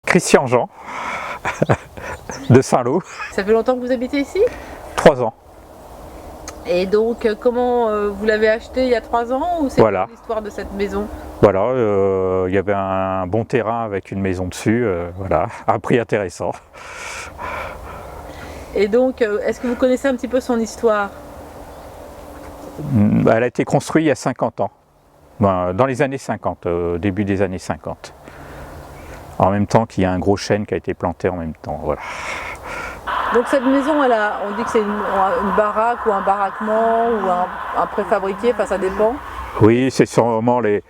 Christian Jean, de Saint-Lô. Ça fait longtemps que vous habitez ici? 3 ans. Et donc, comment vous l'avez acheté il y a 3 ans ou c'est Voilà. l'histoire de cette maison? Voilà, il y avait un bon terrain avec une maison dessus, voilà, à un prix intéressant. Et donc, est-ce que vous connaissez un petit peu son histoire? Elle a été construite il y a 50 ans, dans les années 50, au début des années 50. En même temps qu'il y a un gros chêne qui a été planté en même temps, voilà. Donc cette maison, on dit que c'est une baraque ou un baraquement ou un préfabriqué, enfin ça dépend. Oui, c'est sûrement les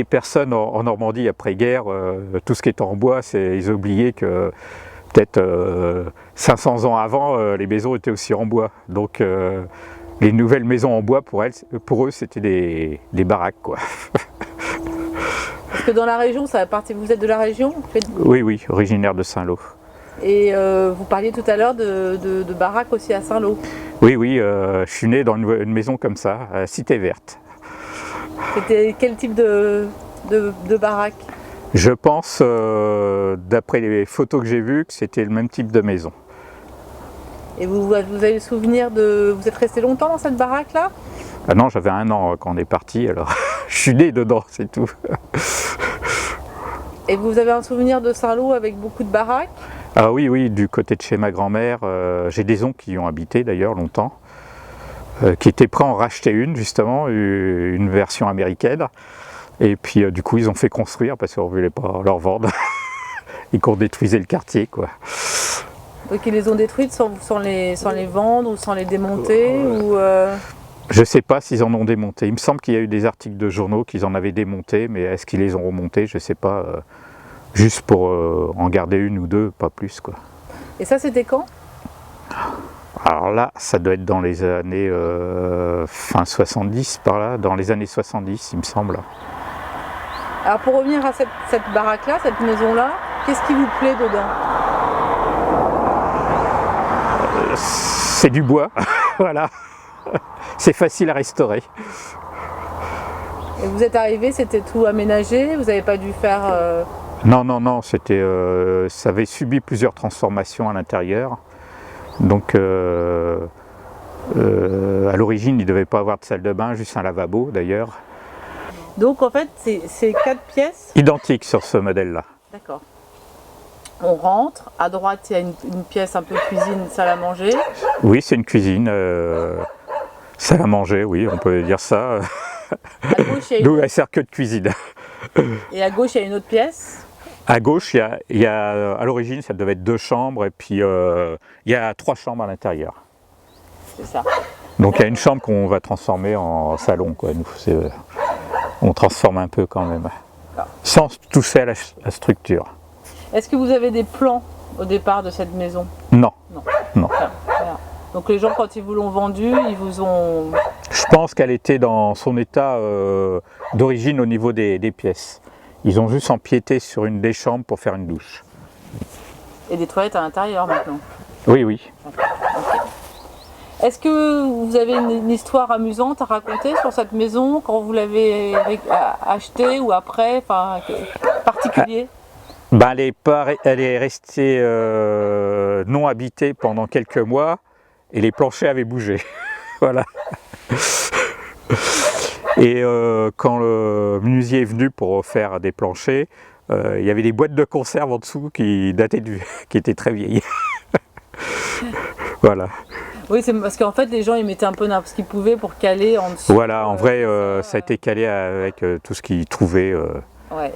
personnes en Normandie après-guerre, tout ce qui est en bois, ils ont oublié que peut-être 500 ans avant, les maisons étaient aussi en bois. Donc les nouvelles maisons en bois, pour eux, c'était des baraques, quoi. Parce que dans la région, vous êtes de la région? Oui, oui, originaire de Saint-Lô. Et vous parliez tout à l'heure de baraque aussi à Saint-Lô. Oui, oui, je suis né dans une maison comme ça, à Cité Verte. C'était quel type de baraque? Je pense, d'après les photos que j'ai vues, que c'était le même type de maison. Et vous avez le souvenir Vous êtes resté longtemps dans cette baraque-là? Ah non, j'avais 1 an quand on est parti, alors je suis né dedans, c'est tout. Et vous avez un souvenir de Saint-Lô avec beaucoup de baraques? Ah oui, oui, du côté de chez ma grand-mère, j'ai des oncles qui y ont habité d'ailleurs longtemps, qui étaient prêts à en racheter une justement, une version américaine. Et puis du coup ils ont fait construire parce qu'on ne voulait pas leur vendre et qu'on détruisait le quartier, quoi. Donc ils les ont détruites sans les vendre ou sans les démonter Je ne sais pas s'ils en ont démonté. Il me semble qu'il y a eu des articles de journaux qu'ils en avaient démonté, mais est-ce qu'ils les ont remontés? Je ne sais pas. Juste pour en garder 1 ou 2, pas plus, quoi. Et ça, c'était quand? Alors là, ça doit être dans les années fin 70, par là, dans les années 70, il me semble. Alors pour revenir à cette baraque-là, cette maison-là, qu'est-ce qui vous plaît dedans? C'est du bois, voilà. C'est facile à restaurer. Et vous êtes arrivé, c'était tout aménagé? Vous n'avez pas dû faire... Non, non, non, ça avait subi plusieurs transformations à l'intérieur. Donc, à l'origine, il ne devait pas avoir de salle de bain, juste un lavabo d'ailleurs. Donc en fait, c'est 4 pièces? Identiques sur ce modèle-là. D'accord. On rentre, à droite, il y a une pièce un peu cuisine, salle à manger. Oui, c'est une cuisine, salle à manger, oui, on peut dire ça. À gauche, D'où elle sert que de cuisine. Et à gauche, il y a une autre pièce? À gauche, il y a à l'origine, ça devait être 2 chambres, et puis il y a 3 chambres à l'intérieur. C'est ça. Donc il y a une chambre qu'on va transformer en salon, quoi. Nous, on transforme un peu quand même, sans toucher à la structure. Est-ce que vous avez des plans au départ de cette maison? Non. Non. Non. Voilà. Donc les gens, quand ils vous l'ont vendue, ils vous ont... Je pense qu'elle était dans son état d'origine au niveau des pièces. Ils ont juste empiété sur une des chambres pour faire une douche. Et des toilettes à l'intérieur maintenant? Oui, oui. Okay. Est-ce que vous avez une histoire amusante à raconter sur cette maison quand vous l'avez achetée ou après, enfin, particulier? Ben, elle est restée non habitée pendant quelques mois et les planchers avaient bougé. Voilà. Et quand le menuisier est venu pour faire des planchers, il y avait des boîtes de conserve en dessous qui étaient très vieilles. Voilà. Oui, c'est parce qu'en fait les gens ils mettaient un peu n'importe ce qu'ils pouvaient pour caler en dessous. Voilà, en vrai ça a été calé avec tout ce qu'ils trouvaient. Ouais.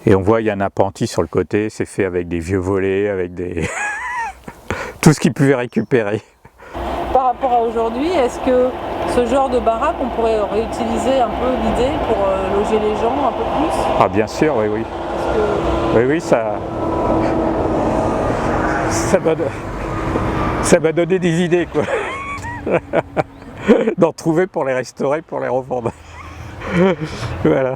Et on voit il y a un appentis sur le côté, c'est fait avec des vieux volets, avec des tout ce qu'ils pouvaient récupérer. Par rapport à aujourd'hui, est-ce que ce genre de baraque, on pourrait réutiliser un peu l'idée pour loger les gens un peu plus? Ah bien sûr, oui, oui. Oui, oui, ça m'a donné des idées, quoi. D'en trouver pour les restaurer, pour les revendre. Voilà.